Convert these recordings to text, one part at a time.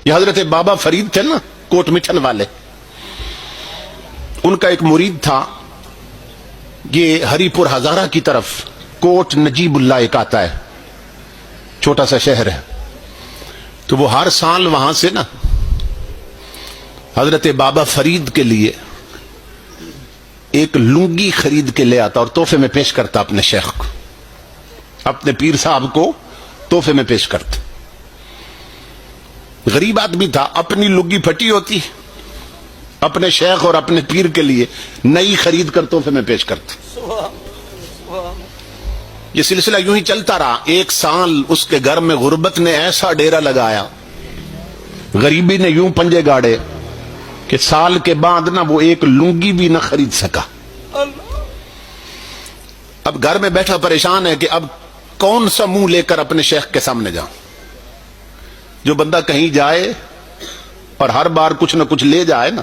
یہ حضرت بابا فرید تھے نا کوٹ مٹھن والے، ان کا ایک مرید تھا، یہ ہری پور ہزارہ کی طرف کوٹ نجیب اللہ ایک آتا ہے، چھوٹا سا شہر ہے، تو وہ ہر سال وہاں سے نا حضرت بابا فرید کے لیے ایک لنگی خرید کے لے آتا اور تحفے میں پیش کرتا اپنے شیخ کو، اپنے پیر صاحب کو تحفے میں پیش کرتا۔ غریب آدمی تھا، اپنی لنگی پھٹی ہوتی، اپنے شیخ اور اپنے پیر کے لیے نئی خرید کر تحفے میں پیش کرتا۔ یہ سلسلہ یوں ہی چلتا رہا۔ ایک سال اس کے گھر میں غربت نے ایسا ڈیرا لگایا، غریبی نے یوں پنجے گاڑے کہ سال کے بعد نہ وہ ایک لنگی بھی نہ خرید سکا۔ اب گھر میں بیٹھا پریشان ہے کہ اب کون سا منہ لے کر اپنے شیخ کے سامنے جاؤں۔ جو بندہ کہیں جائے اور ہر بار کچھ نہ کچھ لے جائے نا،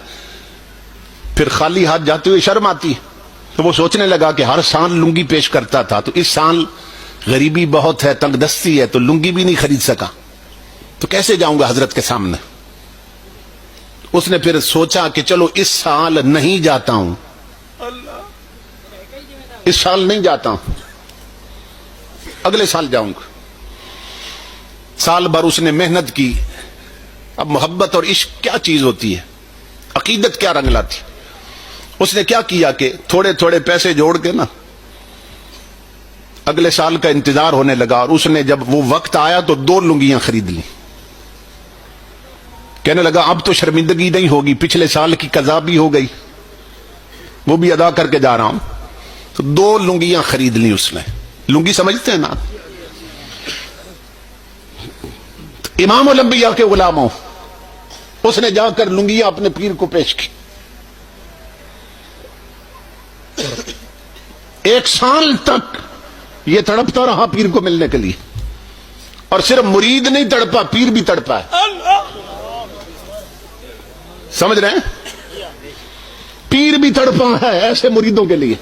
پھر خالی ہاتھ جاتے ہوئے شرم آتی، تو وہ سوچنے لگا کہ ہر سال لنگی پیش کرتا تھا، تو اس سال غریبی بہت ہے، تنگ دستی ہے، تو لنگی بھی نہیں خرید سکا، تو کیسے جاؤں گا حضرت کے سامنے۔ اس نے پھر سوچا کہ چلو اس سال نہیں جاتا ہوں، اس سال نہیں جاتا ہوں، اگلے سال جاؤں گا۔ سال بھر اس نے محنت کی۔ اب محبت اور عشق کیا چیز ہوتی ہے، عقیدت کیا رنگ لاتی۔ اس نے کیا کیا کہ تھوڑے تھوڑے پیسے جوڑ کے نا اگلے سال کا انتظار ہونے لگا، اور اس نے جب وہ وقت آیا تو 2 لنگیاں خرید لی۔ کہنے لگا اب تو شرمندگی نہیں ہوگی، پچھلے سال کی قضا بھی ہو گئی، وہ بھی ادا کر کے جا رہا ہوں، تو 2 لنگیاں خرید لی اس نے۔ لنگی سمجھتے ہیں نا، امام الانبیاء کے غلاموں، اس نے جا کر لنگیاں اپنے پیر کو پیش کی۔ 1 سال تک یہ تڑپتا رہا پیر کو ملنے کے لیے، اور صرف مرید نہیں تڑپا، پیر بھی تڑپا ہے۔ سمجھ رہے ہیں؟ پیر بھی تڑپا ہے ایسے مریدوں کے لیے۔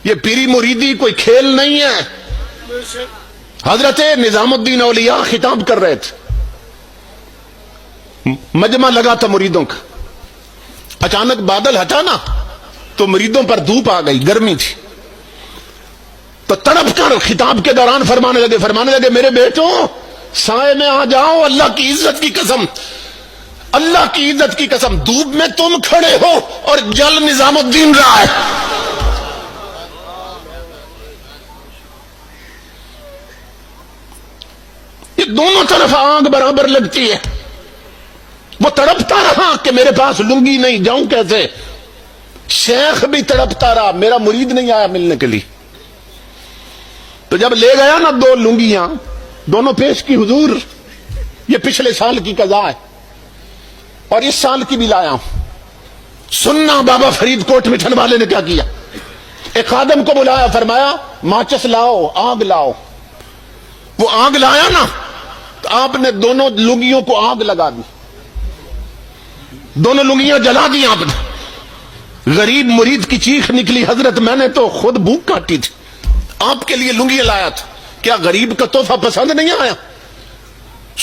یہ پیری مریدی کوئی کھیل نہیں ہے۔ حضرت نظام الدین اولیاء خطاب کر رہے تھے، مجمع لگا تھا مریدوں کا، اچانک بادل ہٹا نا تو مریدوں پر دھوپ آ گئی، گرمی تھی، تو تڑپ کر خطاب کے دوران فرمانے لگے میرے بیٹوں سائے میں آ جاؤ، اللہ کی عزت کی قسم، اللہ کی عزت کی قسم، دھوپ میں تم کھڑے ہو اور جل نظام الدین رہا ہے۔ یہ دونوں طرف آگ برابر لگتی ہے۔ وہ تڑپتا رہا کہ میرے پاس لنگی نہیں، جاؤں کیسے۔ شیخ بھی تڑپتا رہا، میرا مرید نہیں آیا ملنے کے لیے۔ تو جب لے گیا نا 2 لنگیاں، دونوں پیش کی، حضور یہ پچھلے سال کی قضا ہے اور اس سال کی بھی لایا ہوں۔ سننا بابا فرید کوٹ مٹھن والے نے کیا کیا، ایک خادم کو بلایا، فرمایا ماچس لاؤ، آگ لاؤ۔ وہ آگ لایا نا تو آپ نے دونوں لنگیوں کو آگ لگا دی، دونوں لنگیاں جلا دی آپ نے۔ غریب مرید کی چیخ نکلی، حضرت میں نے تو خود بھوک کاٹی تھی، آپ کے لیے لنگی لایا تھا، کیا غریب کا تحفہ پسند نہیں آیا؟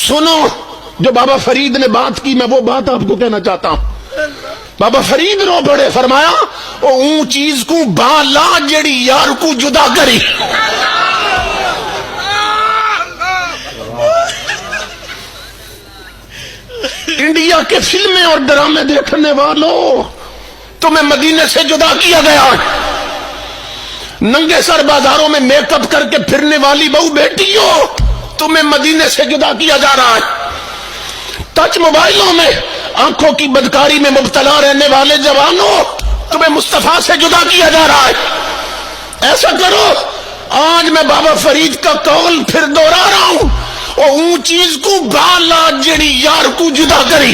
سنو جو بابا فرید نے بات کی، میں وہ بات آپ کو کہنا چاہتا ہوں۔ بابا فرید رو پڑے، فرمایا او اون چیز کو بالا جڑی یار کو جدا کری۔ انڈیا کے فلمیں اور ڈرامے دیکھنے والوں، تمہیں مدینے سے جدا کیا گیا، ننگے سر بازاروں میں میک اپ کر کے پھرنے والی بہو بیٹیوں، تمہیں مدینے سے جدا کیا جا رہا ہے۔ ٹچ موبائلوں میں آنکھوں کی بدکاری میں مبتلا رہنے والے جوانوں، تمہیں مصطفیٰ سے جدا کیا جا رہا ہے۔ ایسا کرو، آج میں بابا فرید کا قول پھر دوہرا رہا ہوں، او اون چیز کو بالا جڑی یار کو جدا کری۔